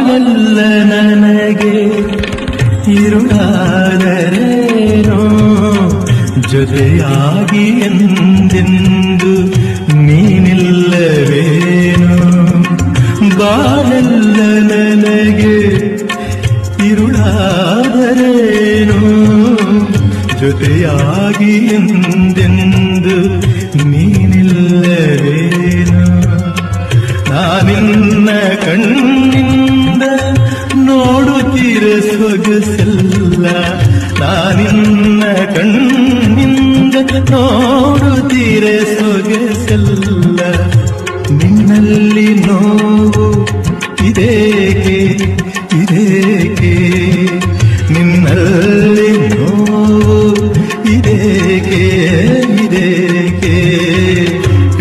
ಬಾಳೆಲ್ಲ ನನಗೆ ಇರುಳಾದರೇನೋ ಜೊತೆಯಾಗಿ ಎಂದೆಂದು ನೀನಿಲ್ಲವೇನೋ ಬಾಳೆಲ್ಲ ನನಗೆ ಇರುಳಾದರೇನೋ ಜೊತೆಯಾಗಿ ಎಂದೆಂದು ನೀನಿಲ್ಲವೇನೋ ನಾನಿನ್ನ ಕಣ್ಣಿಂದ ನೋಡುತ್ತೀರ ಸೊಗಸಲ್ಲ ನಾನಿನ್ನ ಕಣ್ಣಿಂದ ನೋಡುತ್ತೀರ ಸೊಗಸಲ್ಲ ನಿನ್ನಲ್ಲಿ ನೋವು ಇದೇಕೆ ಇದೇಕೆ